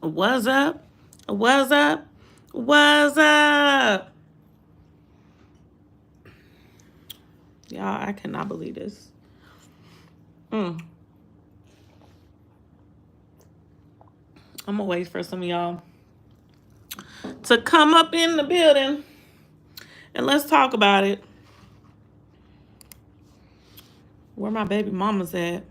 What's up? What's up? What's up? Y'all, I cannot believe this. Mm. I'm gonna wait for some of y'all to come up in the building and let's talk about it. Where my baby mama's at?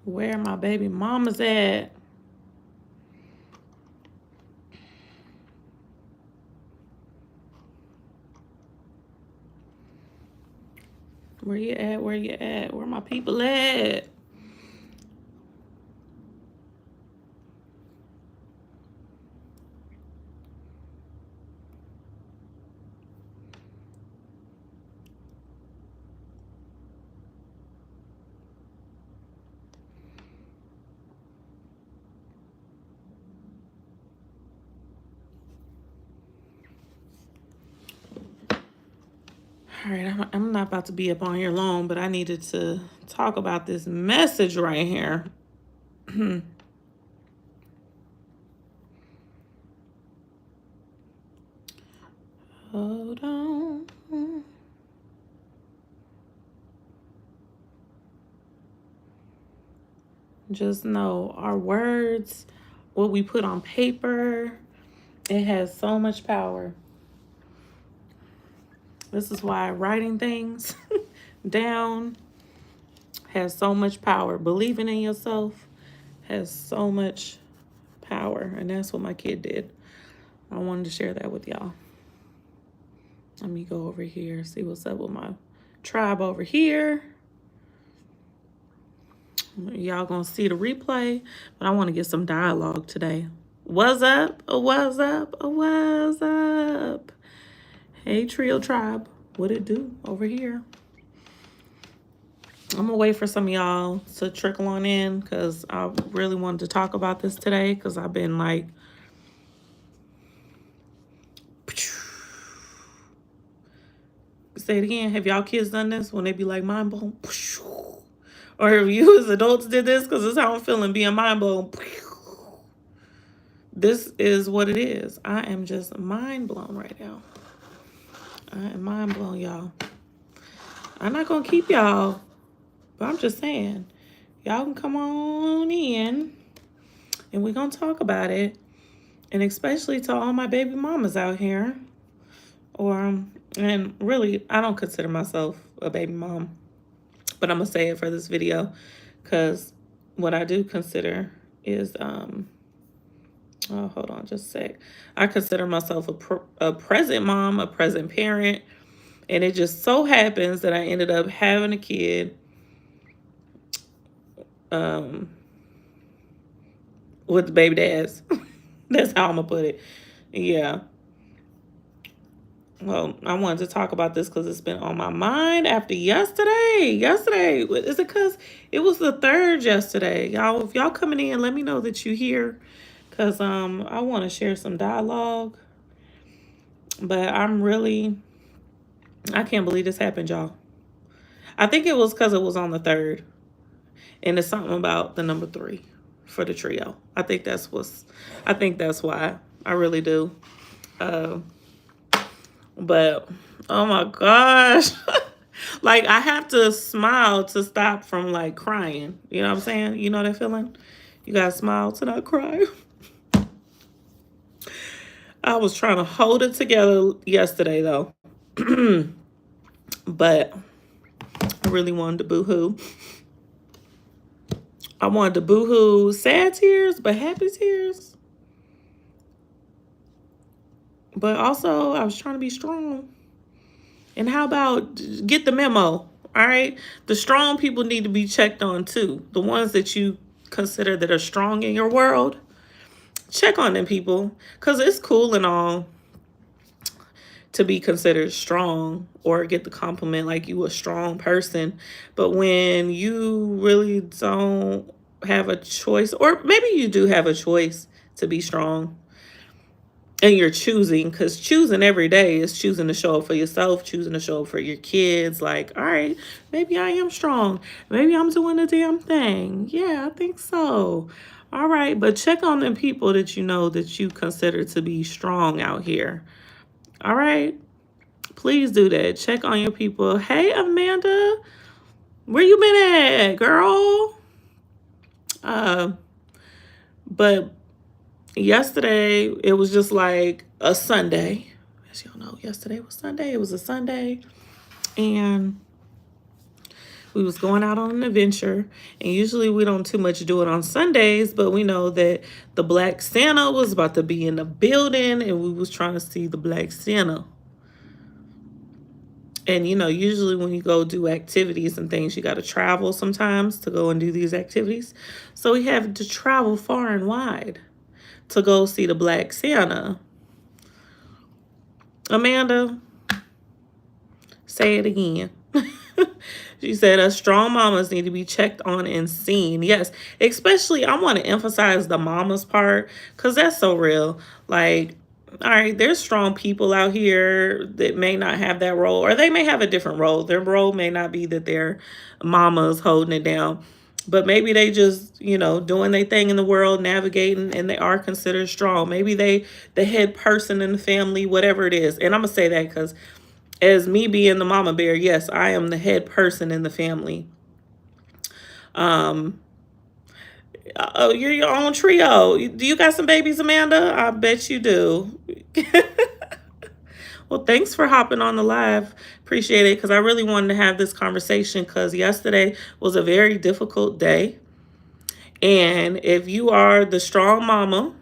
Where my baby mama's at? Where you at? Where you at? Where my people at? All right, I'm not about to be up on here long, but I needed to talk about this message right here. Hold on. Just know our words, what we put on paper, it has so much power. This is why writing things down has so much power. Believing in yourself has so much power. And that's what my kid did. I wanted to share that with y'all. Let me go over here, see what's up with my tribe over here. Y'all gonna see the replay, but I want to get some dialogue today. What's up? What's up? What's up? Hey, Trio Tribe. What it do over here? I'm gonna wait for some of y'all to trickle on in because I really wanted to talk about this today because I've been like, say it again. Have y'all kids done this when they be like mind blown? Or if you as adults did this, because this is how I'm feeling, being mind blown. This is what it is. I am just mind blown right now. I am mind blown, y'all. I'm not gonna keep y'all, but I'm just saying, y'all can come on in and we're gonna talk about it. And especially to all my baby mamas out here. And really, I don't consider myself a baby mom, but I'm gonna say it for this video because what I do consider is oh, hold on just a sec. I consider myself a present mom, a present parent, and it just so happens that I ended up having a kid with the baby dads. That's how I'm gonna put it. Yeah. Well, I wanted to talk about this because it's been on my mind after yesterday. Yesterday, is it because it was the 3rd yesterday? Y'all, if y'all coming in, let me know that you here because I want to share some dialogue. But I can't believe this happened, y'all. I think it was because it was on the 3rd. And it's something about the number 3 for the trio. I think that's why. I really do. But oh my gosh. Like I have to smile to stop from like crying. You know what I'm saying? You know that feeling? You gotta smile to not cry. I was trying to hold it together yesterday though. But I really wanted to boo-hoo. I wanted to boo-hoo sad tears, but happy tears. But also I was trying to be strong. And how about get the memo? All right. The strong people need to be checked on too. The ones that you consider that are strong in your world. Check on them people. Because it's cool and all to be considered strong or get the compliment like you a strong person. But when you really don't have a choice, or maybe you do have a choice to be strong, And you're choosing, because choosing every day is choosing to show up for yourself, choosing to show up for your kids. Like, all right, maybe I am strong. Maybe I'm doing the damn thing. Yeah, I think so. All right, but check on them people that you know that you consider to be strong out here. All right, please do that. Check on your people. Hey, Amanda, where you been at, girl? Uh, but yesterday it was just like a Sunday. As y'all know, yesterday was Sunday. It was a Sunday, and we was going out on an adventure. And usually we don't too much do it on Sundays, but we know that the Black Santa was about to be in the building, and we was trying to see the Black Santa. And you know, usually when you go do activities and things, you got to travel sometimes to go and do these activities. So we have to travel far and wide to go see the Black Santa. Amanda, say it again. She said, us strong mamas need to be checked on and seen. Yes, especially I want to emphasize the mamas part, because that's so real. Like, all right, there's strong people out here that may not have that role, or they may have a different role. Their role may not be that they're mamas holding it down, but maybe they just, you know, doing their thing in the world, navigating, and they are considered strong. Maybe they the head person in the family, whatever it is. And I'm gonna say that because as me being the mama bear, yes, I am the head person in the family. Oh, you're your own trio. Do you got some babies, Amanda? I bet you do. Well, thanks for hopping on the live. Appreciate it, because I really wanted to have this conversation, because yesterday was a very difficult day. And if you are the strong mama,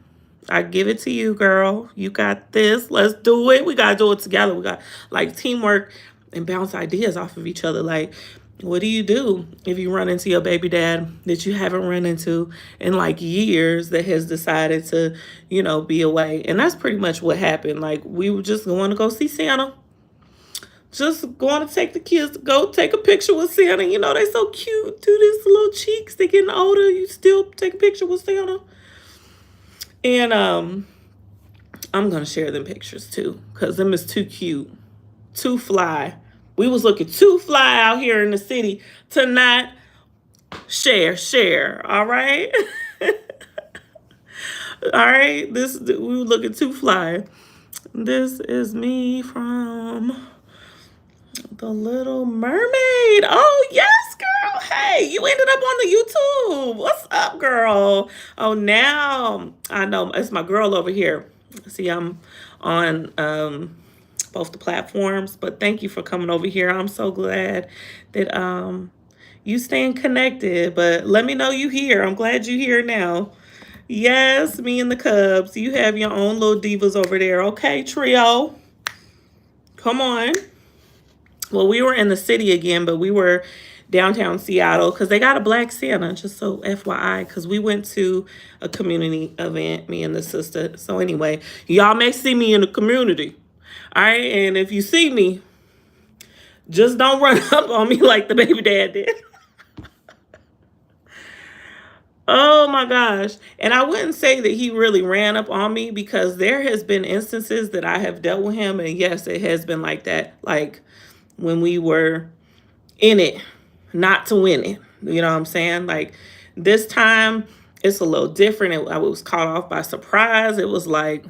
I give it to you, girl. You got this. Let's do it. We got to do it together. We got like teamwork and bounce ideas off of each other. Like, what do you do if you run into your baby dad that you haven't run into in like years that has decided to, you know, be away? And that's pretty much what happened. Like, we were just going to go see Santa. Just going to take the kids to go take a picture with Santa. You know, they so cute. Do these little cheeks. They getting older. You still take a picture with Santa. And I'm going to share them pictures too, because them is too cute. Too fly. We was looking too fly out here in the city to not share. All right? All right? We were looking too fly. This is me from The Little Mermaid. Oh, yes, girl. Hey, you ended up on the YouTube. What's up, girl? Oh, now I know it's my girl over here. See, I'm on both the platforms, but thank you for coming over here. I'm so glad that you staying connected, but let me know you here. I'm glad you here now. Yes, me and the Cubs. You have your own little divas over there. Okay, trio. Come on. Well, we were in the city again, but we were downtown Seattle because they got a Black Santa, just so FYI, because we went to a community event, me and the sister. So anyway, y'all may see me in the community. All right, and if you see me, just don't run up on me like the baby dad did. Oh my gosh. And I wouldn't say that he really ran up on me, because there has been instances that I have dealt with him, and yes, it has been like that. Like when we were in it, not to win it. You know what I'm saying? Like this time, it's a little different. I was caught off by surprise. It was like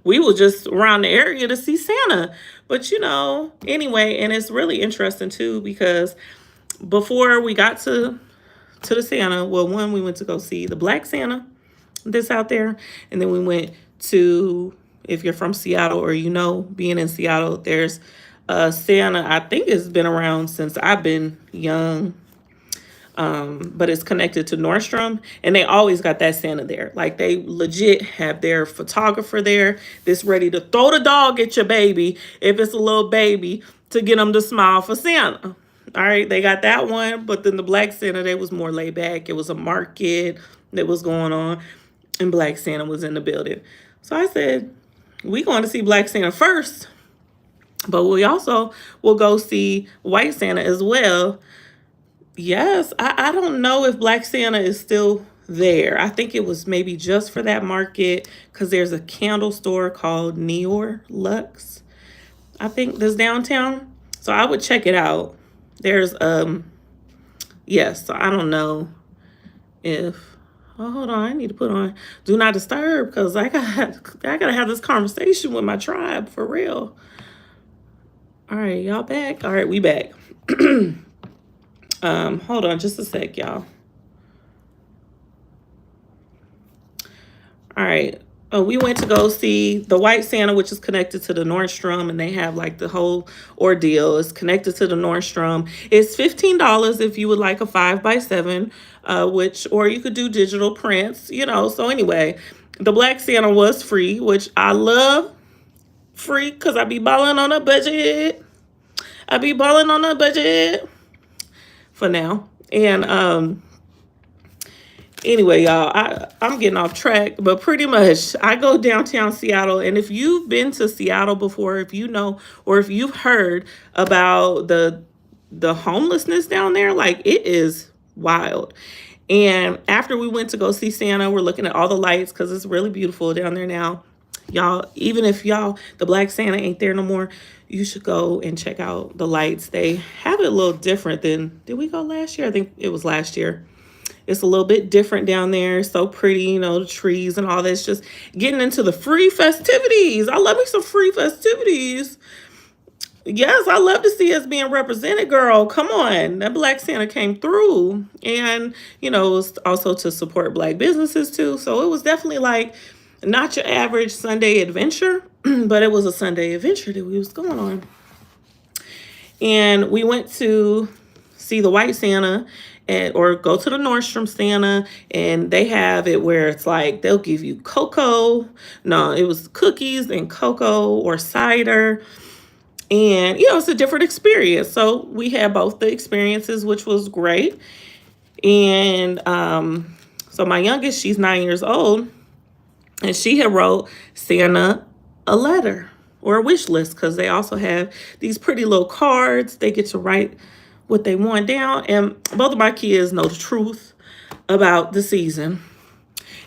we were just around the area to see Santa. But you know, anyway, and it's really interesting too, because before we got to the Santa, well, one, we went to go see the Black Santa that's out there. And then we went to, if you're from Seattle or you know, being in Seattle, there's Santa, I think it's been around since I've been young. But it's connected to Nordstrom, and they always got that Santa there. Like they legit have their photographer there that's ready to throw the dog at your baby if it's a little baby to get them to smile for Santa. All right, they got that one, but then the Black Santa, they was more laid back. It was a market that was going on, and Black Santa was in the building. So I said, we going to see Black Santa first, but we also will go see White Santa as well. Yes, I don't know if Black Santa is still there. I think it was maybe just for that market because there's a candle store called Neor Lux, I think, that's downtown. So I would check it out. There's yes, so I don't know if, oh, hold on, I need to put on do not disturb because I gotta have this conversation with my tribe for real. All right, y'all back? All right, we back. Hold on just a sec, y'all. All right. Oh, we went to go see the White Santa, which is connected to the Nordstrom, and they have like the whole ordeal. It's connected to the Nordstrom. It's $15 if you would like a 5x7, which, or you could do digital prints, you know. So anyway, the Black Santa was free, which I love free because I be balling on a budget. I be balling on a budget for now. And anyway, y'all, I'm getting off track, but pretty much I go downtown Seattle. And if you've been to Seattle before, if you know, or if you've heard about the homelessness down there, like it is wild. And after we went to go see Santa, we're looking at all the lights because it's really beautiful down there now. Y'all, even if the Black Santa ain't there no more, you should go and check out the lights. They have it a little different than, did we go last year? I think it was last year. It's a little bit different down there. So pretty, you know, the trees and all this. Just getting into the free festivities. I love me some free festivities. Yes, I love to see us being represented, girl. Come on. That Black Santa came through. And, you know, it was also to support Black businesses too. So it was definitely like not your average Sunday adventure, but it was a Sunday adventure that we was going on. And we went to see the White Santa or go to the Nordstrom Santa, and they have it where it's like they'll give you cocoa. No, it was cookies and cocoa or cider. And, you know, it's a different experience. So we had both the experiences, which was great. And so my youngest, she's 9 years old, and she had wrote Santa a letter or a wish list because they also have these pretty little cards. They get to write what they want down. And both of my kids know the truth about the season,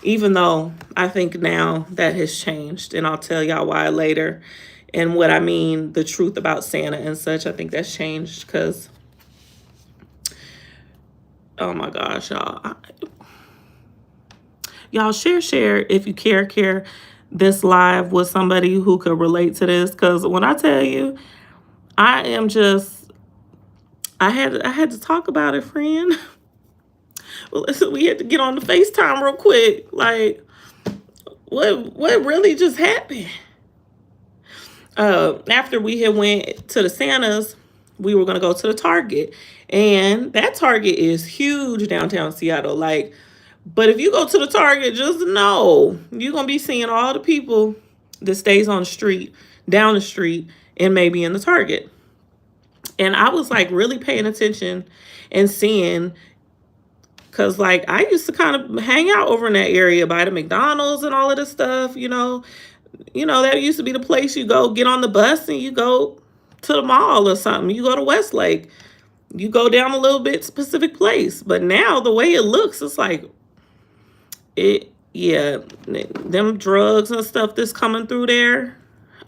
even though I think now that has changed. And I'll tell y'all why later. And what I mean, the truth about Santa and such, I think that's changed because, oh my gosh, y'all. Y'all share if you care this live with somebody who could relate to this. Because when I tell you, I am just, I had to talk about it, friend. Well, listen, we had to get on the FaceTime real quick. Like, what really just happened? After we had went to the Santas, we were gonna go to the Target, and that Target is huge downtown Seattle. Like, but if you go to the Target, just know you're gonna be seeing all the people that stays on the street, down the street, and maybe in the Target. And I was like really paying attention and seeing, because like I used to kind of hang out over in that area by the McDonald's and all of this stuff, you know. That used to be the place you go get on the bus and you go to the mall or something. You go to Westlake. You go down a little bit specific place. But now the way it looks, it's like, them drugs and stuff that's coming through there.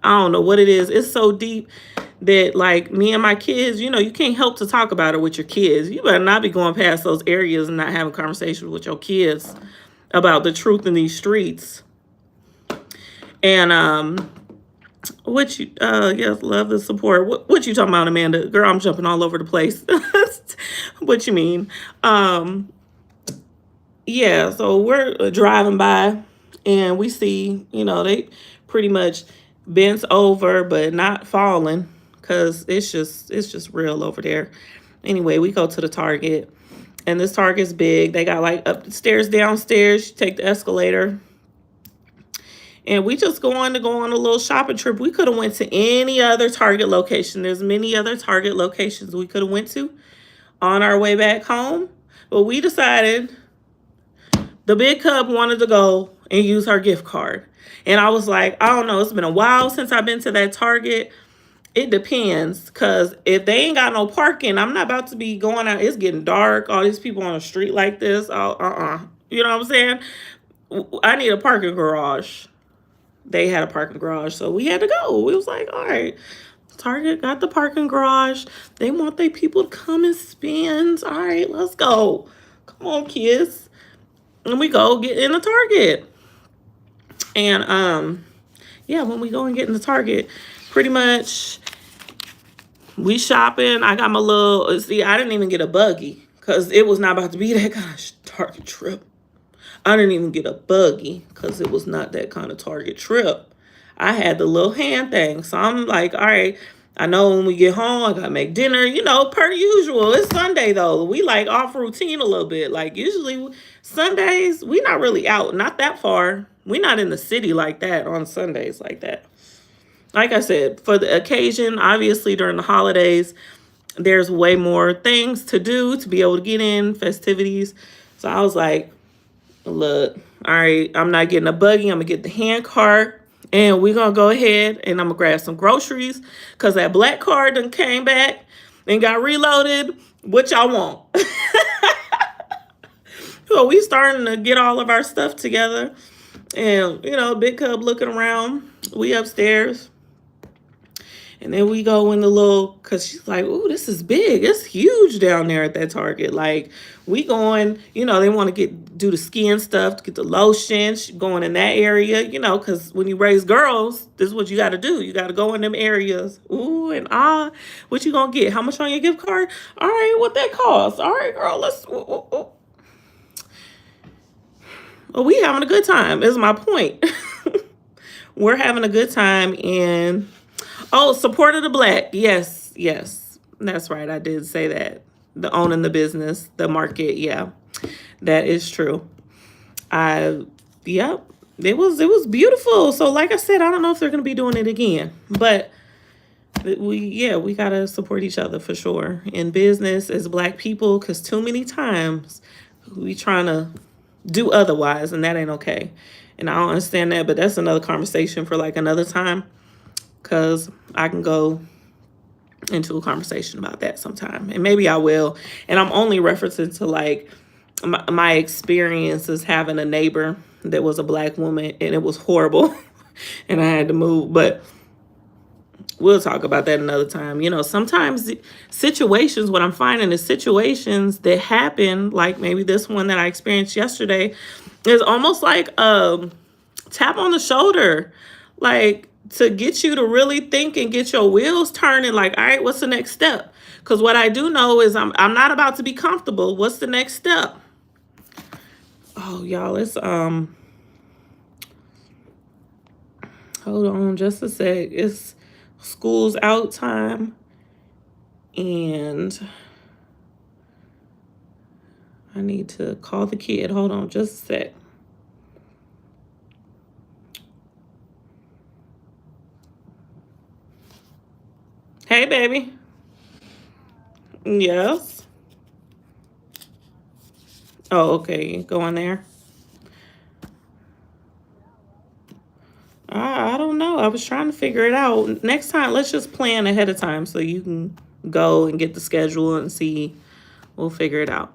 I don't know what it is. It's so deep that like me and my kids, you can't help to talk about it with your kids. You better not be going past those areas and not having conversations with your kids about the truth in these streets. And yes, love the support. What you talking about, Amanda? Girl, I'm jumping all over the place. What you mean? Yeah, so we're driving by and we see, they pretty much bent over but not falling because it's just real over there. Anyway, we go to the Target, and this Target's big. They got like upstairs, downstairs. You take the escalator. And we just go on a little shopping trip. We could have went to any other Target location. There's many other Target locations we could have went to on our way back home. But we decided the big cub wanted to go and use her gift card. And I was like, I don't know. It's been a while since I've been to that Target. It depends. Because if they ain't got no parking, I'm not about to be going out. It's getting dark. All these people on the street like this. You know what I'm saying? I need a parking garage. They had a parking garage, so we had to go. We was like, all right, Target got the parking garage. They want their people to come and spend. All right, let's go. Come on, kids. And we go get in the Target. And yeah, when we go and get in the Target, pretty much we shopping. I got my little, see, I didn't even get a buggy because it was not about to be that kind of Target trip. I didn't even get a buggy because it was not that kind of Target trip. I had the little hand thing. So I'm like, all right, I know when we get home, I got to make dinner, you know, per usual. It's Sunday, though. We like off routine a little bit. Like usually Sundays, we not really out, not that far. We not in the city like that on Sundays like that. Like I said, for the occasion, obviously during the holidays, there's way more things to do to be able to get in, festivities. So I was like, look, all right, I'm not getting a buggy. I'm going to get the hand cart. And we're going to go ahead and I'm going to grab some groceries because that black card done came back and got reloaded. What y'all want? So we starting to get all of our stuff together. And, you know, Big Cub looking around. We upstairs. And then we go in the little, because she's like, ooh, this is big. It's huge down there at that Target. Like, we going, you know, they want to do the skin stuff, get the lotion, going in that area, you know, because when you raise girls, this is what you got to do. You got to go in them areas. Ooh, and what you going to get? How much on your gift card? All right, what that cost? All right, girl, let's, ooh. Well, we having a good time is my point. We're having a good time. And oh, support of the Black. Yes, yes. That's right. I did say that. The owning the business, the market. Yeah, that is true. Yep. It was beautiful. So like I said, I don't know if they're going to be doing it again, but we got to support each other for sure in business as Black people, because too many times we trying to do otherwise, and that ain't okay. And I don't understand that, but that's another conversation for like another time, because I can go into a conversation about that sometime, and maybe I will. And I'm only referencing to like my experiences having a neighbor that was a Black woman, and it was horrible and I had to move, but we'll talk about that another time. You know, sometimes situations, what I'm finding is situations that happen, like maybe this one that I experienced yesterday, is almost like a tap on the shoulder, like to get you to really think and get your wheels turning. Like, all right, what's the next step? Because what I do know is I'm not about to be comfortable. What's the next step? Oh, y'all, it's hold on just a sec. It's school's out time, and I need to call the kid. Hold on just a sec. Hey, baby. Yes. Oh, okay. Go on there. I don't know. I was trying to figure it out. Next time, let's just plan ahead of time so you can go and get the schedule and see. We'll figure it out.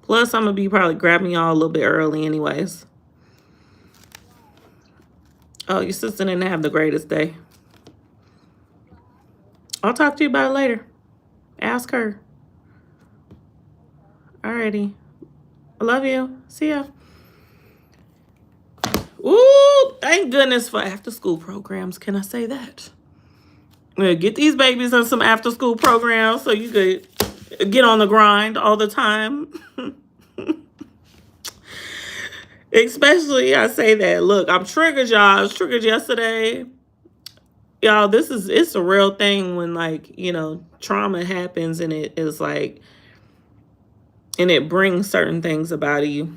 Plus, I'm going to be probably grabbing y'all a little bit early anyways. Oh, your sister didn't have the greatest day. I'll talk to you about it later. Ask her. Alrighty. I love you. See ya. Ooh, thank goodness for after school programs. Can I say that? Get these babies on some after school programs so you could get on the grind all the time. Especially, I say that. Look, I'm triggered, y'all. I was triggered yesterday. Y'all, it's a real thing when, like, you know, trauma happens and it is like, and it brings certain things about you.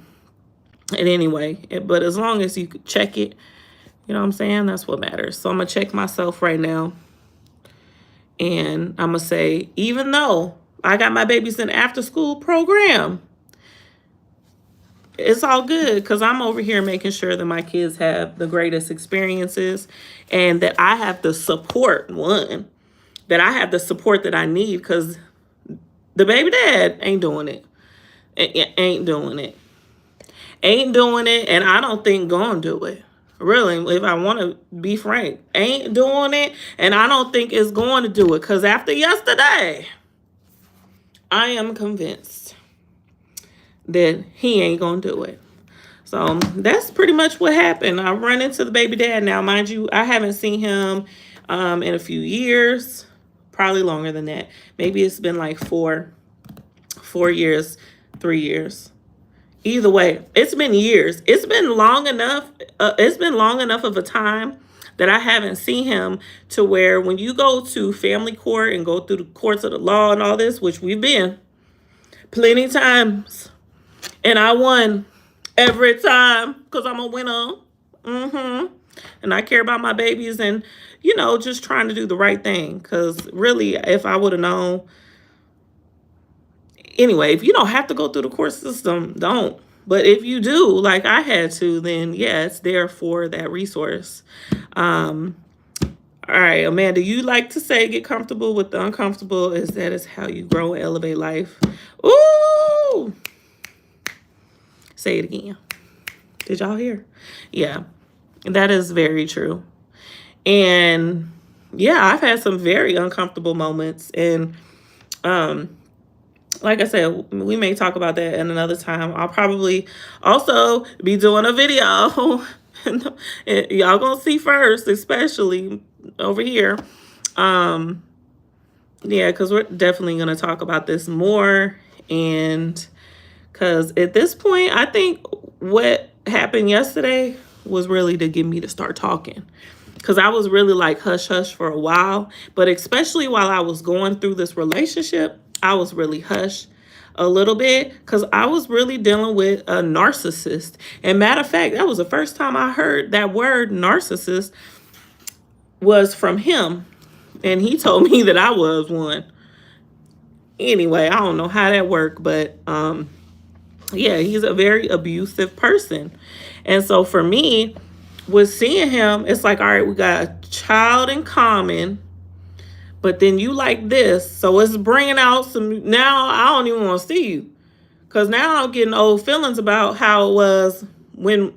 And anyway, but as long as you could check it, you know what I'm saying? That's what matters. So I'm going to check myself right now. And I'm going to say, even though I got my babies in after school program, it's all good because I'm over here making sure that my kids have the greatest experiences and that I have the support, that I have the support that I need, because the baby dad ain't doing it. Ain't doing it. Ain't doing it, and I don't think gonna do it. Really, if I want to be frank, ain't doing it, and I don't think it's going to do it. Because after yesterday, I am convinced that he ain't gonna do it. So that's pretty much what happened. I run into the baby dad now. Mind you, I haven't seen him in a few years, probably longer than that. Maybe it's been like 4 years, 3 years. Either way, it's been years. It's been long enough. It's been long enough of a time that I haven't seen him to where when you go to family court and go through the courts of the law and all this, which we've been plenty times, and I won every time because I'm a winner. And I care about my babies and, just trying to do the right thing. Because really, if I would have known, anyway, if you don't have to go through the court system, don't. But if you do, like I had to, then yeah, it's there for that resource. All right, Amanda, you like to say get comfortable with the uncomfortable. That is how you grow and elevate life. Ooh. Say it again. Did y'all hear? Yeah, that is very true. And yeah, I've had some very uncomfortable moments. And like I said, we may talk about that in another time. I'll probably also be doing a video. Y'all gonna see first, especially over here. Yeah, because we're definitely gonna talk about this more. And because at this point, I think what happened yesterday was really to get me to start talking. Because I was really like hush hush for a while. But especially while I was going through this relationship, I was really hush a little bit because I was really dealing with a narcissist. And matter of fact, that was the first time I heard that word narcissist was from him. And he told me that I was one. Anyway, I don't know how that worked, but yeah, he's a very abusive person. And so for me, with seeing him, it's like, all right, we got a child in common, but then you like this. So it's bringing out some, now I don't even want to see you. Because now I'm getting old feelings about how it was when,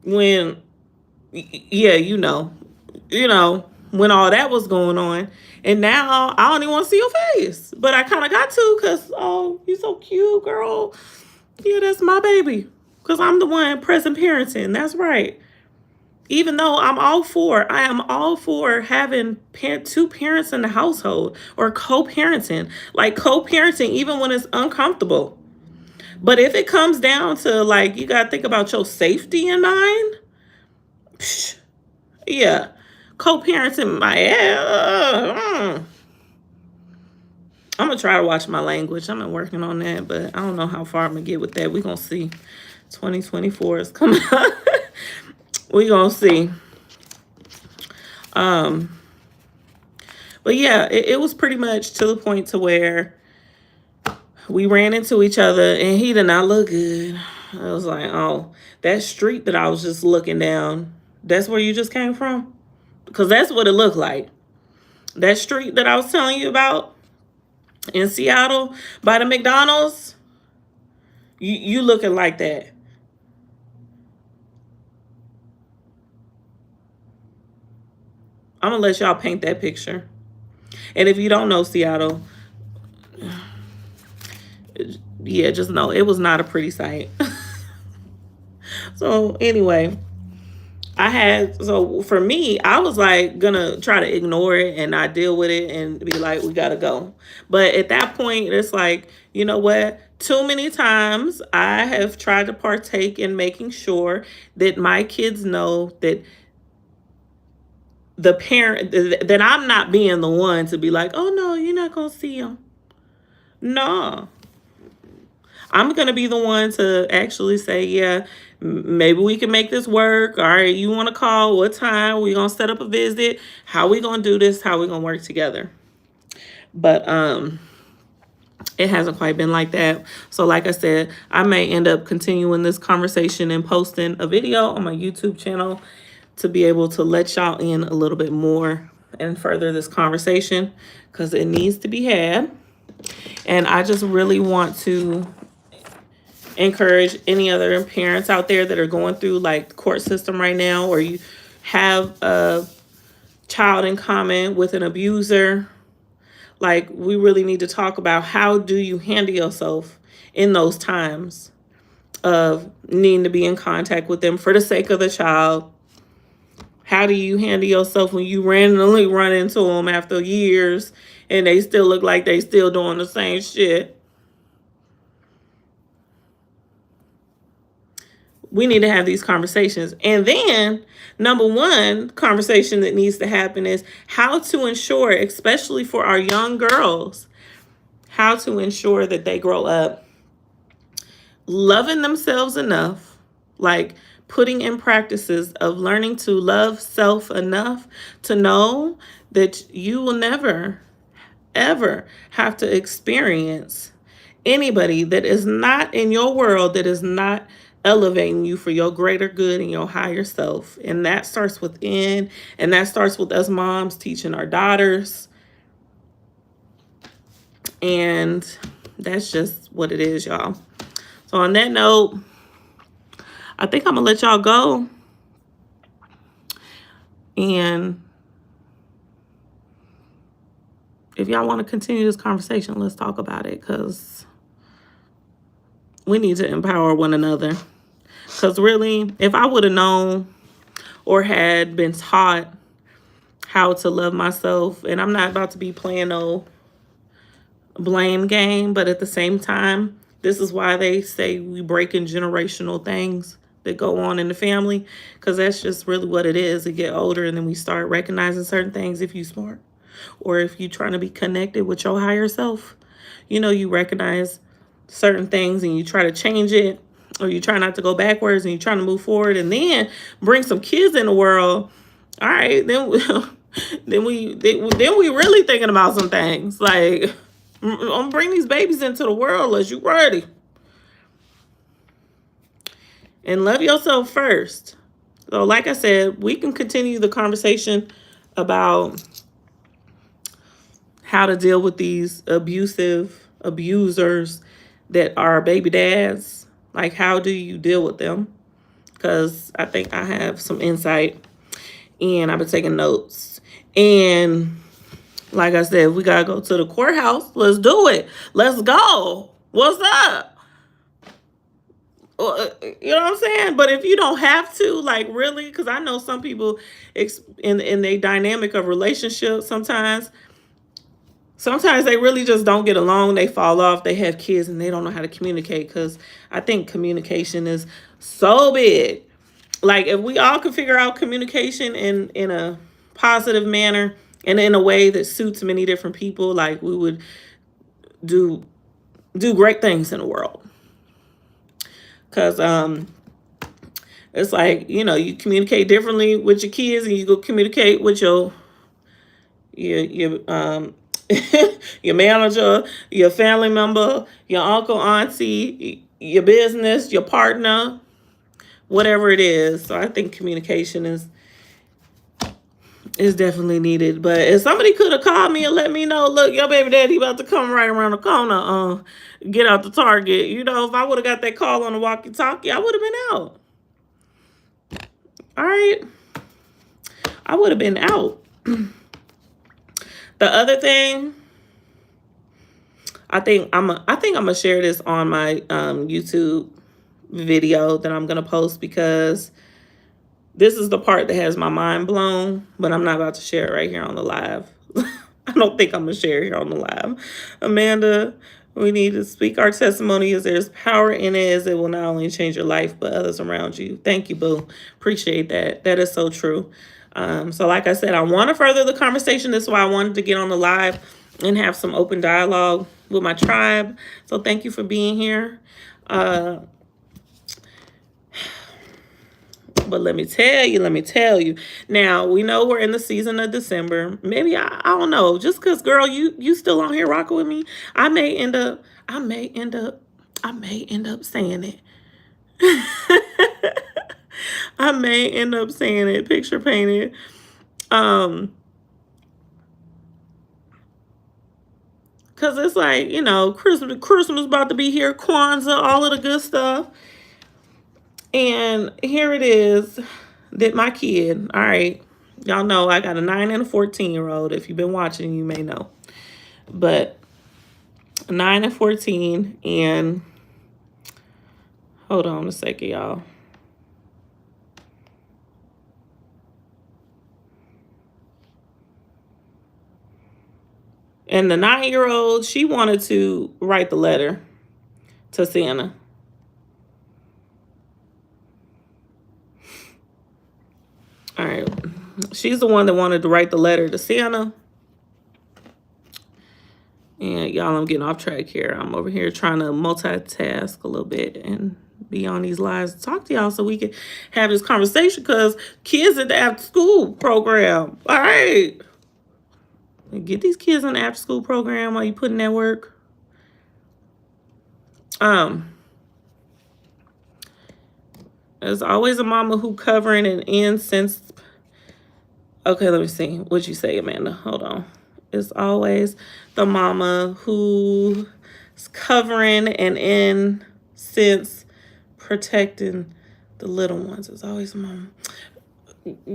yeah, when all that was going on. And now I don't even want to see your face. But I kind of got to because, oh, you're so cute, girl. Yeah, that's my baby. Because I'm the one present parenting. That's right. Even though I am all for having two parents in the household or co-parenting. Like co-parenting, even when it's uncomfortable. But if it comes down to like, you got to think about your safety in mind. Yeah. Co-parenting my ass. I'm going to try to watch my language. I'm working on that, but I don't know how far I'm going to get with that. We're going to see. 2024 is coming up. We're going to see. But yeah, it was pretty much to the point to where we ran into each other and he did not look good. I was like, oh, that street that I was just looking down, that's where you just came from? Because that's what it looked like. That street that I was telling you about in Seattle by the McDonald's, you looking like that. I'm going to let y'all paint that picture. And if you don't know Seattle, yeah, just know it was not a pretty sight. So anyway, so for me, I was like gonna try to ignore it and not deal with it and be like, we gotta go. But at that point, it's like, you know what? Too many times I have tried to partake in making sure that my kids know that the parent, that I'm not being the one to be like, oh no, you're not gonna see them. No. I'm going to be the one to actually say, yeah, maybe we can make this work. All right, you want to call? What time? We're going to set up a visit. How we going to do this? How we going to work together? But it hasn't quite been like that. So like I said, I may end up continuing this conversation and posting a video on my YouTube channel to be able to let y'all in a little bit more and further this conversation because it needs to be had. And I just really want to encourage any other parents out there that are going through like the court system right now, or you have a child in common with an abuser. Like, we really need to talk about how do you handle yourself in those times of needing to be in contact with them for the sake of the child. How do you handle yourself when you randomly run into them after years and they still look like they still doing the same shit? We need to have these conversations. And then, number one conversation that needs to happen is how to ensure, especially for our young girls, how to ensure that they grow up loving themselves enough, like putting in practices of learning to love self enough to know that you will never, ever have to experience anybody that is not in your world, that is not elevating you for your greater good and your higher self. And that starts within, and that starts with us moms teaching our daughters. And that's just what it is, y'all. So on that note, I think I'm gonna let y'all go. And if y'all want to continue this conversation, let's talk about it, because we need to empower one another. Because really, if I would have known or had been taught how to love myself, and I'm not about to be playing no blame game, but at the same time, this is why they say we breaking generational things that go on in the family, because that's just really what it is. We get older and then we start recognizing certain things. If you smart, or if you trying to be connected with your higher self, you know, you recognize certain things and you try to change it, or you try not to go backwards and you trying to move forward, and then bring some kids in the world. All right, then we really thinking about some things like, I'm gonna bring these babies into the world as you ready. And love yourself first. So like I said, we can continue the conversation about how to deal with these abusive abusers that are baby dads. Like, how do you deal with them? Because I think I have some insight, and I've been taking notes. And like I said, we gotta go to the courthouse. Let's do it. Let's go. What's up? You know what I'm saying? But if you don't have to, like, really, because I know some people in a dynamic of relationships, sometimes they really just don't get along. They fall off. They have kids and they don't know how to communicate, because I think communication is so big. Like, if we all could figure out communication in a positive manner and in a way that suits many different people, like, we would do great things in the world. Because it's like, you know, you communicate differently with your kids, and you go communicate with your your manager, your family member, your uncle, auntie, your business, your partner, whatever it is. So I think communication is definitely needed. But if somebody could have called me and let me know, look, your baby daddy about to come right around the corner, get out the Target. You know, if I would have got that call on the walkie-talkie, I would have been out. All right. I would have been out. The other thing, I think I'm gonna share this on my YouTube video that I'm gonna post, because this is the part that has my mind blown, but I'm not about to share it right here on the live. I don't think I'm gonna share it here on the live. Amanda, we need to speak our testimony, as there's power in it, as it will not only change your life, but others around you. Thank you, boo. Appreciate that. That is so true. So like I said, I want to further the conversation. That's why I wanted to get on the live and have some open dialogue with my tribe. So thank you for being here. But let me tell you. Now, we know we're in the season of December. Maybe, I don't know. Just because, girl, you still on here rocking with me, I may end up saying it. I may end up saying it, picture painted. Because Because it's like, Christmas about to be here, Kwanzaa, all of the good stuff. And here it is that my kid, all right, y'all know I got a 9 and a 14-year-old. If you've been watching, you may know. But 9 and 14, and hold on a second, y'all. And the 9-year-old, she wanted to write the letter to Santa. All right. She's the one that wanted to write the letter to Santa. And y'all, I'm getting off track here. I'm over here trying to multitask a little bit and be on these lives to talk to y'all so we can have this conversation, because kids at the after school program. All right. Get these kids in the after school program while you putting that work. There's always a mama who covering an incense. Okay, let me see. What'd you say, Amanda? Hold on. It's always the mama who's covering an incense, protecting the little ones. It's always a mama.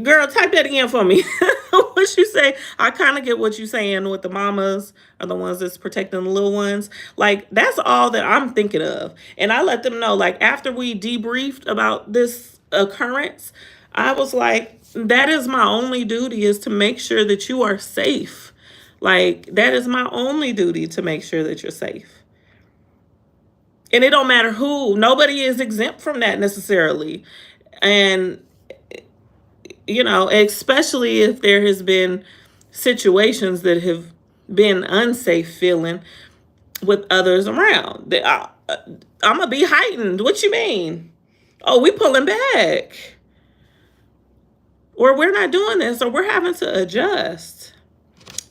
Girl, type that again for me. What you say? I kind of get what you're saying with the mamas are the ones that's protecting the little ones. Like, that's all that I'm thinking of. And I let them know, like, after we debriefed about this occurrence, I was like, that is my only duty, is to make sure that you are safe. Like, that is my only duty, to make sure that you're safe. And it don't matter who. Nobody is exempt from that necessarily. And especially if there has been situations that have been unsafe feeling with others around. I'm going to be heightened. What you mean? Oh, we pulling back. Or we're not doing this, or we're having to adjust.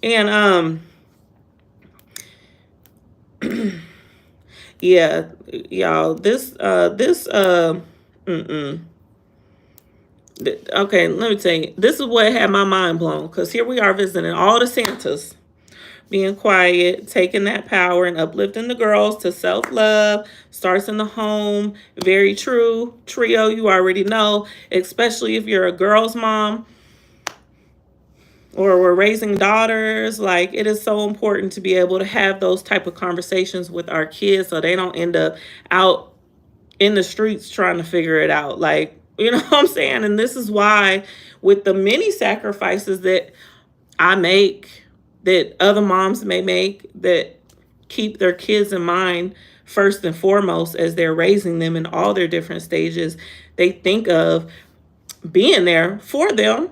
And, yeah, y'all, okay, let me tell you, this is what had my mind blown, because here we are visiting all the Santas, being quiet, taking that power and uplifting the girls to self-love, starts in the home. Very true. Trio, you already know, especially if you're a girl's mom or we're raising daughters. Like, it is so important to be able to have those type of conversations with our kids so they don't end up out in the streets trying to figure it out. Like, you know what I'm saying? And this is why, with the many sacrifices that I make, that other moms may make, that keep their kids in mind first and foremost as they're raising them in all their different stages, they think of being there for them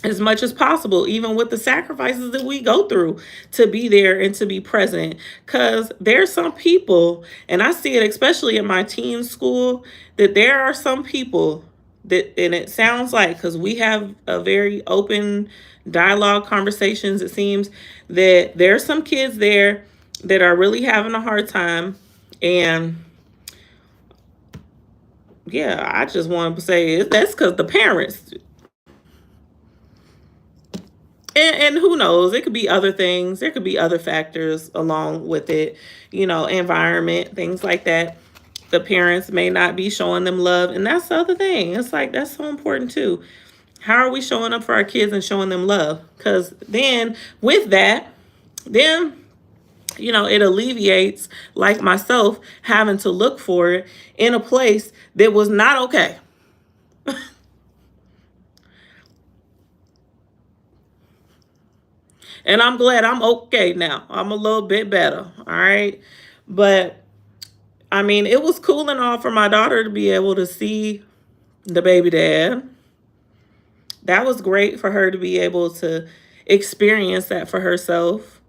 as much as possible, even with the sacrifices that we go through, to be there and to be present. Because there's some people, and I see it especially in my teen school, that there are some people that, and it sounds like, because we have a very open dialogue conversations, it seems that there's some kids there that are really having a hard time. And yeah, I just want to say that's because the parents. And who knows, it could be other things. There could be other factors along with it, environment, things like that. The parents may not be showing them love. And that's the other thing. It's like, that's so important too. How are we showing up for our kids and showing them love? Because then with that, then, it alleviates, like myself, having to look for it in a place that was not okay. And I'm glad I'm okay now. I'm a little bit better. All right. But I mean, it was cool and all for my daughter to be able to see the baby dad. That was great for her to be able to experience that for herself.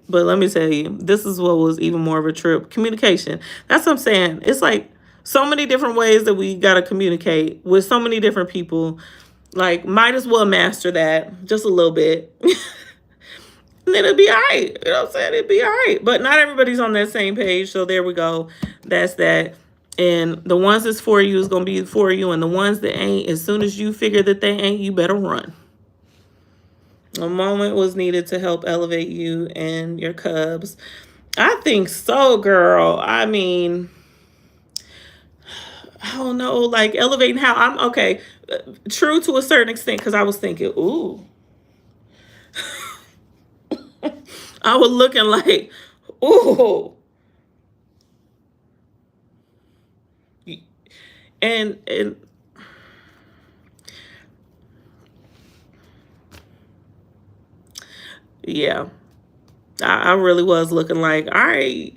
But let me tell you, this is what was even more of a trip. Communication. That's what I'm saying. It's like so many different ways that we got to communicate with so many different people. Like, might as well master that just a little bit. And then it'll be all right. You know what I'm saying? It'll be all right. But not everybody's on that same page. So there we go. That's that. And the ones that's for you is going to be for you. And the ones that ain't, as soon as you figure that they ain't, you better run. A moment was needed to help elevate you and your cubs. I think so, girl. I mean, I don't know, like elevating how I'm okay. True to a certain extent, because I was thinking, ooh, I was looking like, ooh, and yeah, I really was looking like, all right,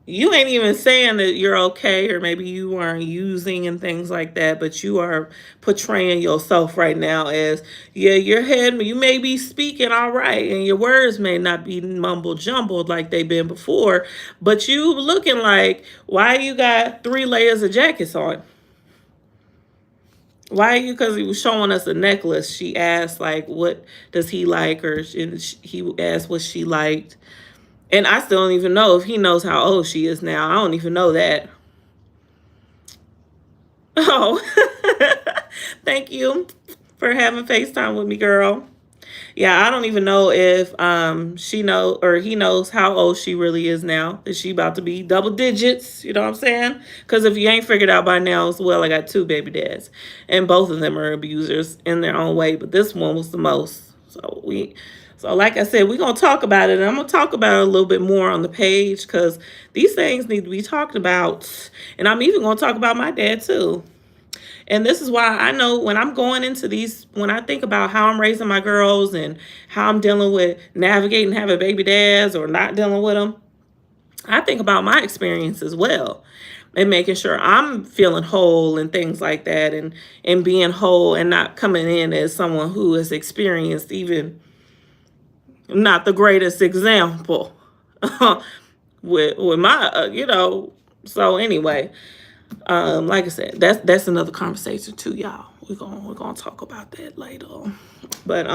you ain't even saying that you're okay, or maybe you weren't using and things like that, but you are portraying yourself right now as, yeah, your head, you may be speaking all right, and your words may not be mumble jumbled like they've been before, but you looking like, why you got 3 layers of jackets on? Why you? Because he was showing us a necklace. She asked, like, what does he like? Or he asked what she liked. And I still don't even know if he knows how old she is now. I don't even know that. Oh, thank you for having FaceTime with me, girl. Yeah, I don't even know if she know or he knows how old she really is now. Is she about to be double digits? You know what I'm saying? Because if you ain't figured out by now as well, I got 2 baby dads, and both of them are abusers in their own way. But this one was the most. So like I said, we're gonna talk about it, and I'm gonna talk about it a little bit more on the page because these things need to be talked about, and I'm even gonna talk about my dad too. And this is why I know when I'm going into these, when I think about how I'm raising my girls and how I'm dealing with navigating having baby dads or not dealing with them, I think about my experience as well and making sure I'm feeling whole and things like that, and being whole and not coming in as someone who has experienced even not the greatest example with my so anyway, like I said, that's another conversation too, y'all. We're gonna talk about that later. But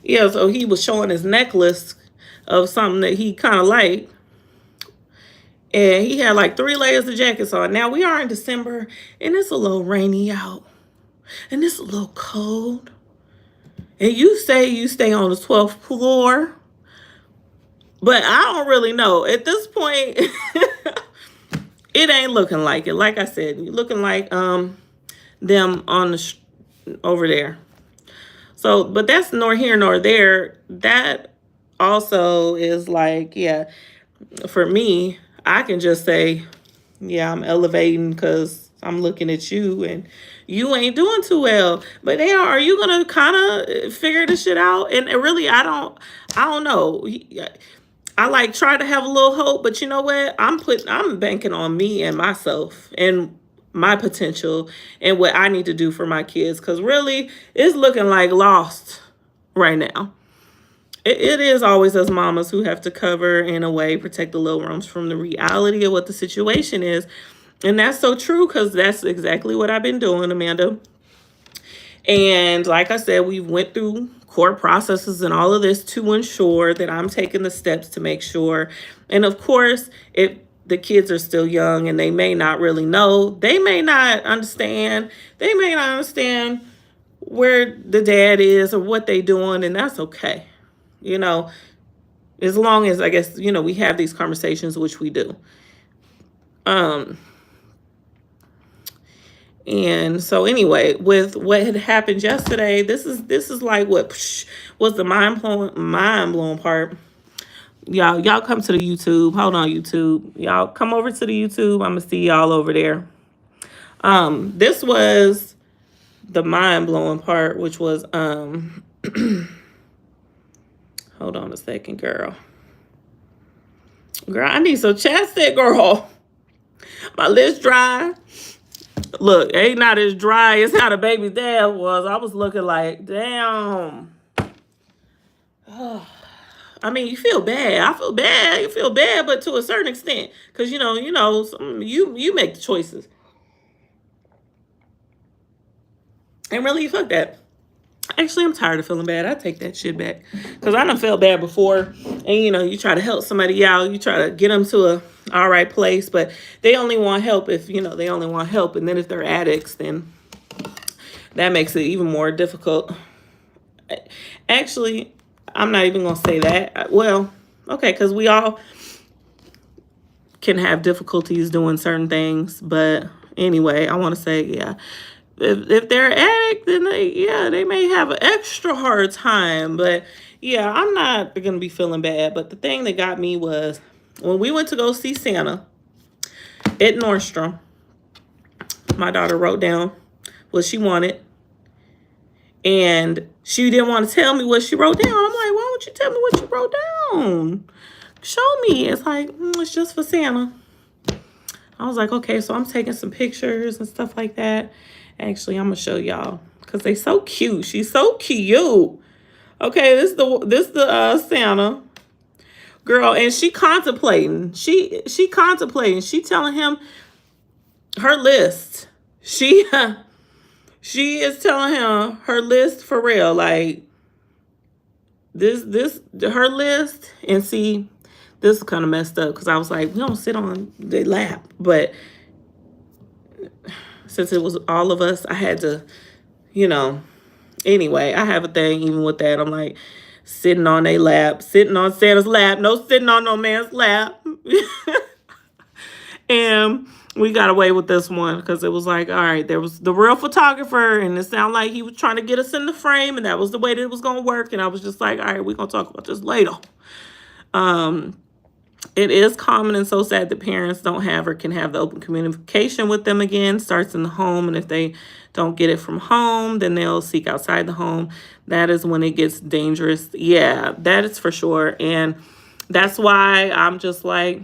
yeah, so he was showing his necklace of something that he kind of liked, and he had like 3 layers of jackets on. Now we are in December, and it's a little rainy out, and it's a little cold. And you say you stay on the 12th floor, but I don't really know at this point. It ain't looking like it. Like I said, looking like them on the over there. So, but that's nor here nor there. That also is like, yeah, for me, I can just say, yeah, I'm elevating because I'm looking at you and you ain't doing too well. But now, are you gonna kind of figure this shit out? And really, I don't know. I like try to have a little hope, but you know what? I'm banking on me and myself and my potential and what I need to do for my kids. Cause really, it's looking like lost right now. It is always us mamas who have to cover, in a way, protect the little ones from the reality of what the situation is. And that's so true because that's exactly what I've been doing, Amanda. And like I said, we went through court processes and all of this to ensure that I'm taking the steps to make sure. And of course, if the kids are still young and they may not really know, they may not understand, where the dad is or what they doing, and that's okay. You know, as long as I guess, we have these conversations, which we do. And so anyway, with what had happened yesterday, this is like what was the mind blowing part. Y'all come to the YouTube. Hold on, YouTube. Y'all come over to the YouTube. I'm gonna see y'all over there. This was the mind blowing part, which was hold on a second, girl. Girl, I need some chapstick, girl. My lips dry. Look, ain't not as dry as how the baby dad was. I was looking like, damn. I mean, you feel bad. I feel bad. You feel bad, but to a certain extent, because you make the choices. And really, fuck that. Actually, I'm tired of feeling bad. I take that shit back. Because I done felt bad before. And, you try to help somebody out. You try to get them to a all right place. But they only want help if, they only want help. And then if they're addicts, then that makes it even more difficult. Actually, I'm not even going to say that. Well, okay, because we all can have difficulties doing certain things. But anyway, I want to say, yeah, if they're an addict, then they may have an extra hard time. But yeah, I'm not going to be feeling bad. But the thing that got me was when we went to go see Santa at Nordstrom, my daughter wrote down what she wanted. And she didn't want to tell me what she wrote down. I'm like, why don't you tell me what you wrote down? Show me. It's like, it's just for Santa. I was like, okay, so I'm taking some pictures and stuff like that. Actually, I'm gonna show y'all because they so cute. She's so cute. Okay, this the Santa girl, and she contemplating. She contemplating. She telling him her list. She she is telling him her list for real. Like this her list, and see. This is kind of messed up because I was like, we don't sit on the lap. But since it was all of us, I had to, anyway, I have a thing even with that. I'm like, sitting on their lap, sitting on Santa's lap, no sitting on no man's lap. And we got away with this one because it was like, all right, there was the real photographer, and it sounded like he was trying to get us in the frame, and that was the way that it was going to work. And I was just like, all right, we're going to talk about this later. It is common and so sad that parents don't have or can have the open communication with them again. Starts in the home, and if they don't get it from home, then they'll seek outside the home. That is when it gets dangerous. Yeah, that is for sure. And that's why I'm just like,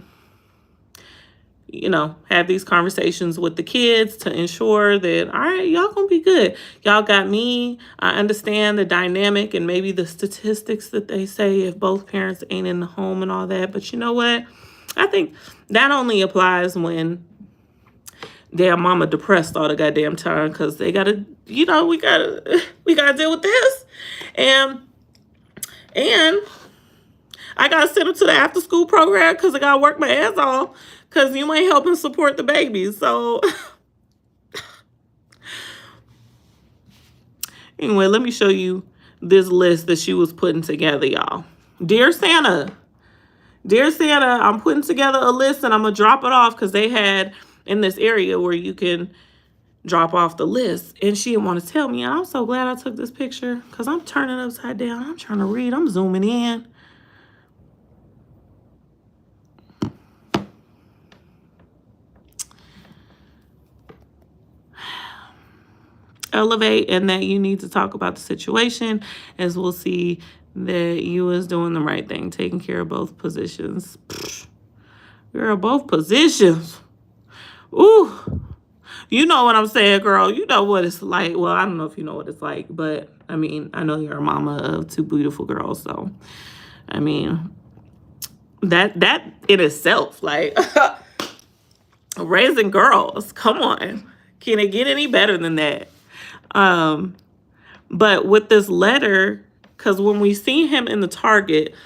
have these conversations with the kids to ensure that, all right, y'all gonna be good. Y'all got me. I understand the dynamic and maybe the statistics that they say if both parents ain't in the home and all that. But you know what? I think that only applies when damn mama depressed all the goddamn time because they gotta, we gotta deal with this. And I gotta send them to the after school program because I gotta work my ass off. Because you ain't helping support the baby. So, anyway, let me show you this list that she was putting together, y'all. Dear Santa, I'm putting together a list and I'm going to drop it off because they had in this area where you can drop off the list. And she didn't want to tell me. And I'm so glad I took this picture because I'm turning upside down. I'm trying to read. I'm zooming in. Elevate, and that you need to talk about the situation, as we'll see that you is doing the right thing, taking care of both positions. Girl, both positions. Ooh, you know what I'm saying, girl. You know what it's like. Well, I don't know if you know what it's like, but I mean, I know you're a mama of two beautiful girls, so I mean, that in itself, like raising girls. Come on, can it get any better than that? But with this letter, because when we seen him in the Target,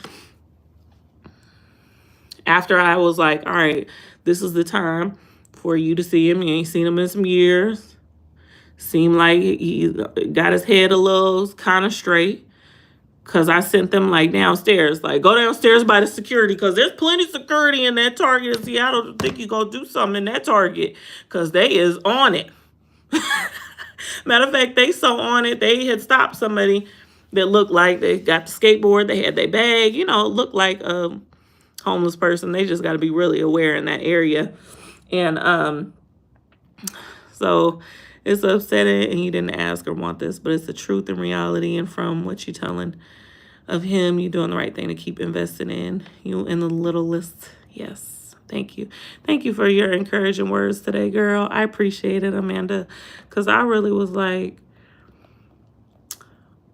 after I was like, all right, this is the time for you to see him. You ain't seen him in some years. Seemed like he got his head a little kind of straight. Because I sent them like downstairs. Like, go downstairs by the security. Because there's plenty of security in that Target in Seattle. I think you go do something in that Target. Because they is on it. Matter of fact, they so on it, they had stopped somebody that looked like they got the skateboard, they had their bag, looked like a homeless person. They just got to be really aware in that area. And so it's upsetting, and you didn't ask or want this, but it's the truth and reality. And from what you're telling of him, you're doing the right thing to keep investing in you in the littlest. Yes. Thank you. Thank you for your encouraging words today, girl. I appreciate it, Amanda, because I really was like,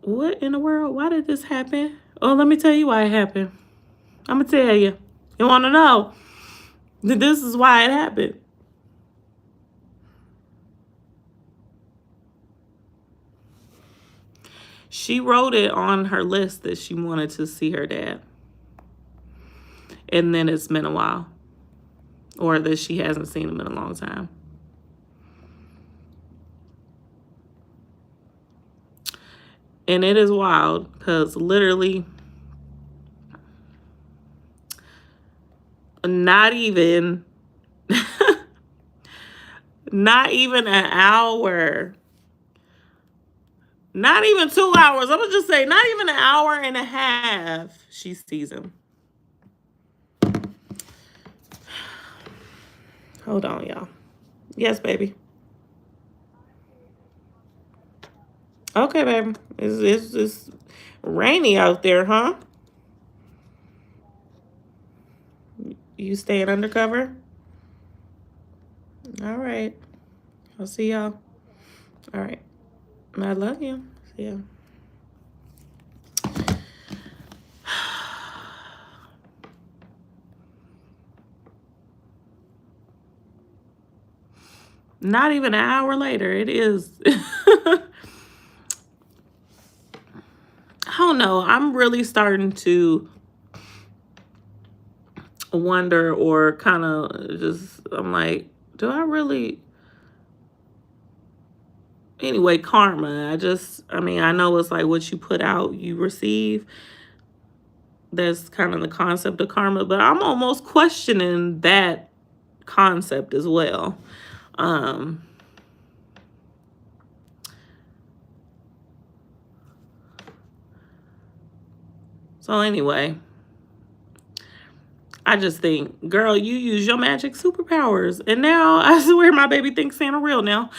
what in the world? Why did this happen? Oh, let me tell you why it happened. I'm going to tell you. You want to know? This is why it happened. She wrote it on her list that she wanted to see her dad. And then it's been a while. Or that she hasn't seen him in a long time. And it is wild because literally not even not even an hour, not even 2 hours. I'm gonna just say not even an hour and a half. She sees him. Hold on, y'all. Yes, baby. Okay, baby. It's rainy out there, huh? You staying undercover? All right. I'll see y'all. All right. I love you. See ya. Not even an hour later, it is. I don't know. I'm really starting to wonder, or kind of just, I'm like, do I really? Anyway, karma. I mean, I know it's like what you put out, you receive. That's kind of the concept of karma, but I'm almost questioning that concept as well. So anyway, I just think, girl, you use your magic superpowers. And now I swear my baby thinks Santa real now.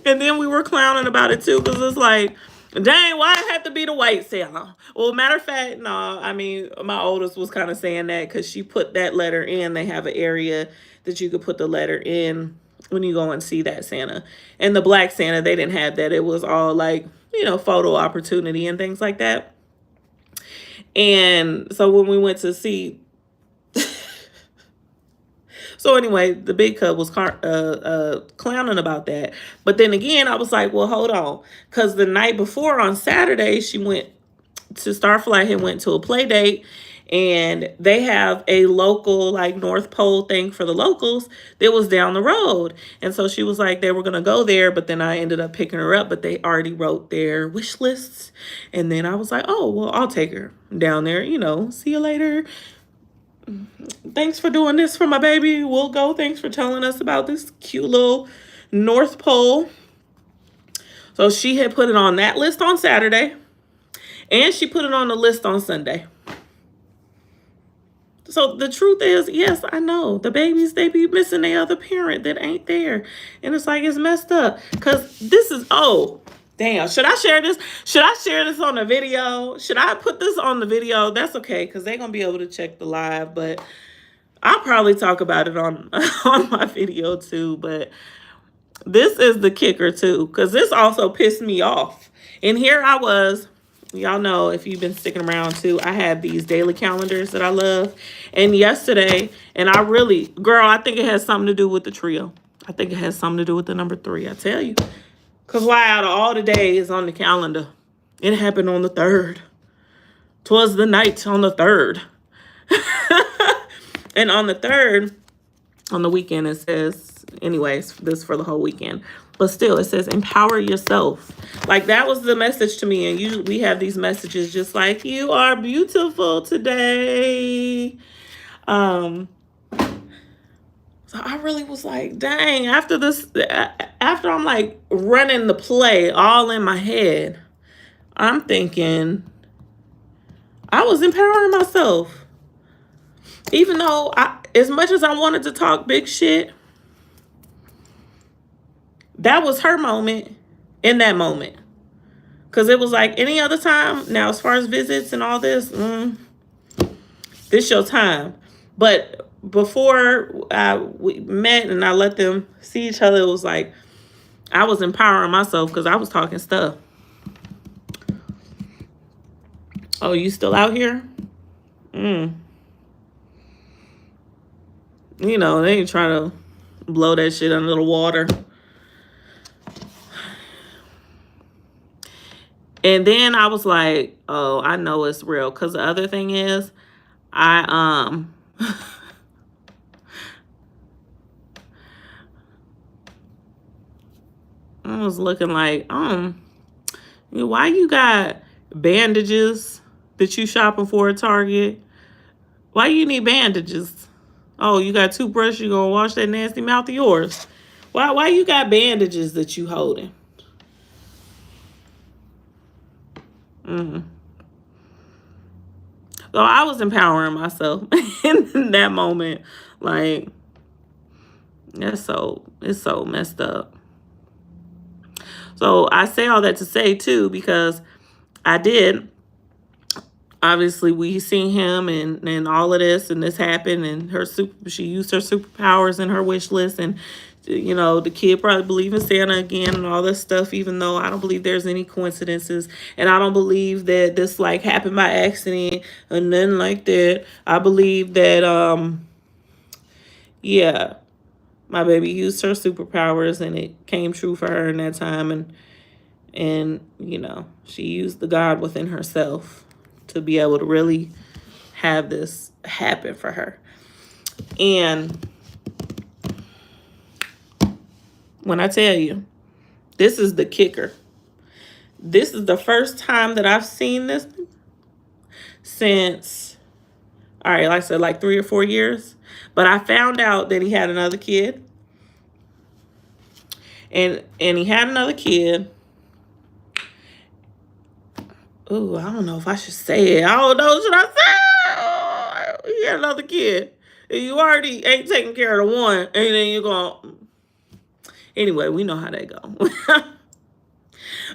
And then we were clowning about it too, because it's like, dang, why it had to be the white Santa? Well, matter of fact, no, I mean, my oldest was kind of saying that because she put that letter in. They have an area that you could put the letter in when you go and see that Santa. And the black Santa, they didn't have that. It was all like, photo opportunity and things like that. And so when we went to see, so anyway, the big cub was clowning about that. But then again, I was like, well, hold on. Because the night before on Saturday, she went to Starflight and went to a play date. And they have a local, like, North Pole thing for the locals that was down the road. And so she was like, they were going to go there. But then I ended up picking her up. But they already wrote their wish lists. And then I was like, oh, well, I'll take her down there. See you later. Thanks for doing this for my baby. We'll go. Thanks for telling us about this cute little North Pole. So she had put it on that list on Saturday. And she put it on the list on Sunday. So the truth is, yes, I know. The babies, they be missing their other parent that ain't there. And it's like, it's messed up. Because this is, oh, damn. Should I share this? Should I share this on the video? Should I put this on the video? That's okay, because they're going to be able to check the live. But I'll probably talk about it on, on my video too. But this is the kicker too, because this also pissed me off. And here I was. Y'all know, if you've been sticking around too, I have these daily calendars that I love. And yesterday, and I really, girl, I think it has something to do with the trio. I think it has something to do with the number 3, I tell you. Because why, out of all the days on the calendar, it happened on the 3rd. 'Twas the night on the 3rd. And on the 3rd, on the weekend, it says, anyways, this is for the whole weekend. But still, it says, empower yourself. Like, that was the message to me. And usually we have these messages just like, you are beautiful today. So I really was like, dang, after this, after I'm like running the play all in my head, I'm thinking I was empowering myself. Even though as much as I wanted to talk big shit, that was her moment in that moment. Because it was like any other time. Now, as far as visits and all this, this your time. But before we met and I let them see each other, it was like I was empowering myself because I was talking stuff. Oh, you still out here? They ain't trying to blow that shit under the water. And then I was like, oh, I know it's real. Because the other thing is, I I was looking like, why you got bandages that you shopping for at Target? Why you need bandages? Oh, you got toothbrush, you gonna wash that nasty mouth of yours. Why you got bandages that you holding? So I was empowering myself in that moment. Like, it's so messed up. So I say all that to say too, because I did. Obviously, we seen him and all of this, and this happened, and she used her superpowers in her wish list, and the kid probably believe in Santa again and all this stuff, even though I don't believe there's any coincidences, and I don't believe that this like happened by accident and nothing like that. I believe that yeah, my baby used her superpowers, and it came true for her in that time, and she used the God within herself to be able to really have this happen for her. And when I tell you, this is the kicker. This is the first time that I've seen this since, all right, like I said, like 3 or 4 years. But I found out that he had another kid. And he had another kid. Ooh, I don't know if I should say it. I don't know. Should I say it? He had another kid. And you already ain't taking care of the one. And then you're going. Anyway, we know how that go.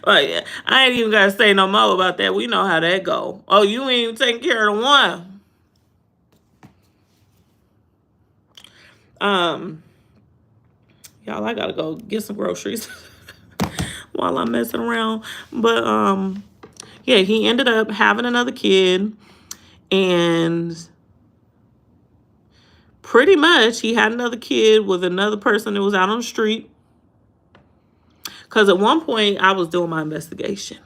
But yeah, I ain't even got to say no more about that. We know how that go. Oh, you ain't even taking care of the one. Y'all, I got to go get some groceries while I'm messing around. But, yeah, he ended up having another kid, and pretty much he had another kid with another person that was out on the street. Because at one point I was doing my investigation.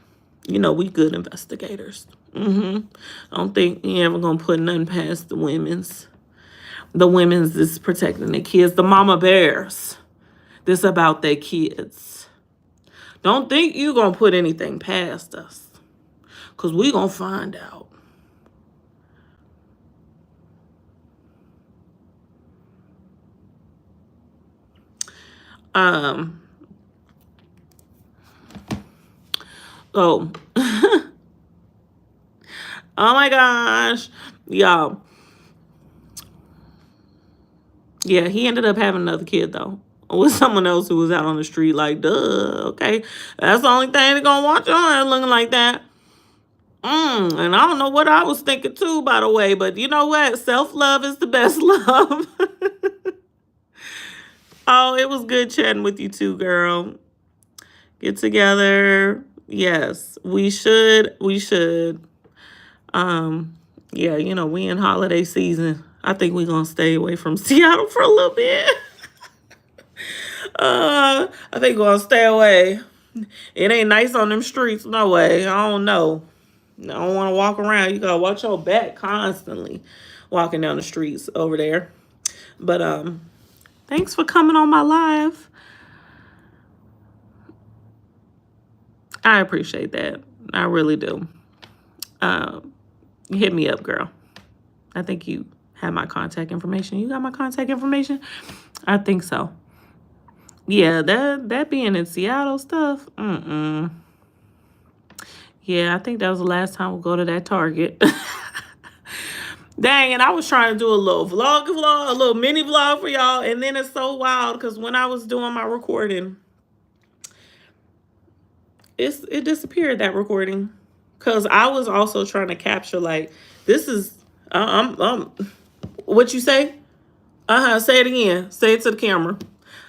We good investigators. I don't think you ever gonna put nothing past the women's. The women's is protecting their kids. The mama bears. This about their kids. Don't think you gonna put anything past us. Because we gonna find out. Oh. Oh my gosh. Y'all. Yeah, he ended up having another kid though. With someone else who was out on the street, like, duh, okay. That's the only thing they're gonna watch on looking like that. And I don't know what I was thinking too, by the way, but you know what? Self-love is the best love. Oh, it was good chatting with you too, girl. Get together. Yes, we should. Yeah, we in holiday season. I think we're gonna stay away from Seattle for a little bit. I think we're gonna stay away. It ain't nice on them streets, no way. I don't know. I don't want to walk around. You gotta watch your back constantly walking down the streets over there. But thanks for coming on my live. I appreciate that. I really do. Hit me up, girl. I think you have my contact information. You got my contact information? I think so. Yeah, that being in Seattle stuff. Yeah, I think that was the last time we'll go to that Target. Dang, and I was trying to do a little vlog, a little mini vlog for y'all. And then it's so wild because when I was doing my recording, it disappeared, that recording. Because I was also trying to capture, like, this is, what you say? Say it again. Say it to the camera.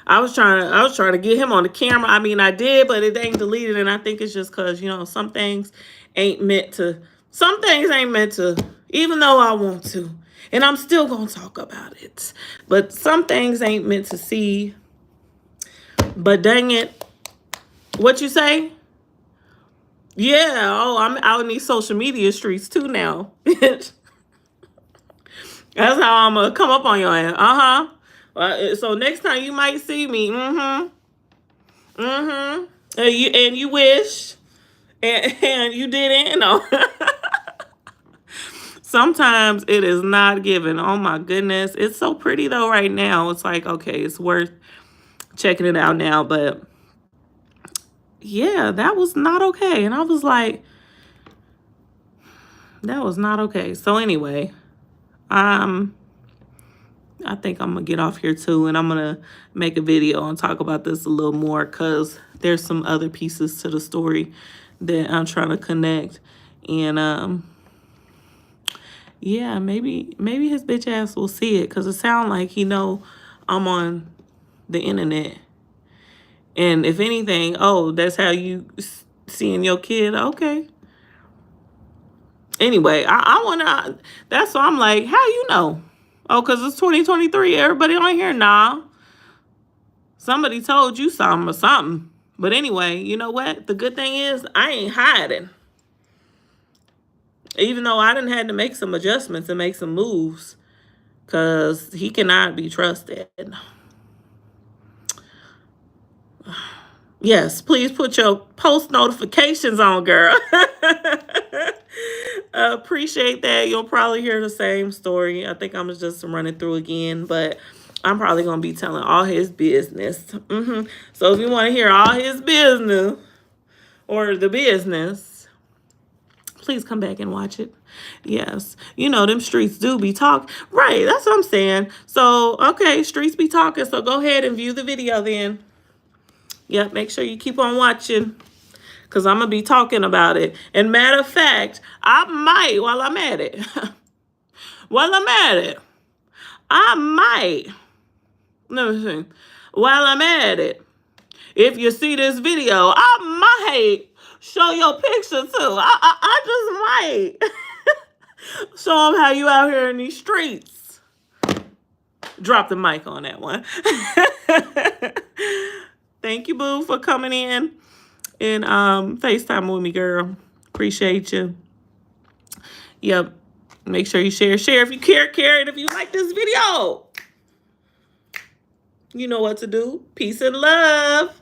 I was trying to get him on the camera. I mean, I did, but it ain't deleted. And I think it's just because, some things ain't meant to, even though I want to. And I'm still going to talk about it. But some things ain't meant to see. But dang it. What you say? Yeah. Oh, I'm out in these social media streets too now. That's how I'm going to come up on your ass. So next time you might see me. Mm-hmm. And you wish, and you didn't. No. Sometimes it is not given. Oh my goodness. It's so pretty though right now. It's like, okay, it's worth checking it out now. But yeah, that was not okay. And I was like, that was not okay. So anyway, I think I'm gonna get off here too, and I'm gonna make a video and talk about this a little more because there's some other pieces to the story that I'm trying to connect. And yeah, maybe his bitch ass will see it because it sounds like he know I'm on the internet. And if anything, oh, that's how you seeing your kid. Okay. Anyway, I wanna. That's why I'm like, how you know? Oh, because it's 2023. Everybody on here, nah. Somebody told you something or something. But anyway, you know what? The good thing is I ain't hiding. Even though I done had to make some adjustments and make some moves. Because he cannot be trusted. Yes, please put your post notifications on, girl. Appreciate that. You'll probably hear the same story. I think I'm just running through again, but I'm probably going to be telling all his business. So if you want to hear all his business or the business, please come back and watch it. Yes. You know, them streets do be talk. Right. That's what I'm saying. So, okay, streets be talking. So go ahead and view the video then. Yep. Make sure you keep on watching because I'm going to be talking about it. And matter of fact, I might, while I'm at it, I might, let me see, while I'm at it, if you see this video, I might show your picture too. I just might show them how you out here in these streets. Drop the mic on that one. Thank you, boo, for coming in and FaceTime with me, girl. Appreciate you. Yep. Make sure you share if you care, and if you like this video. You know what to do. Peace and love.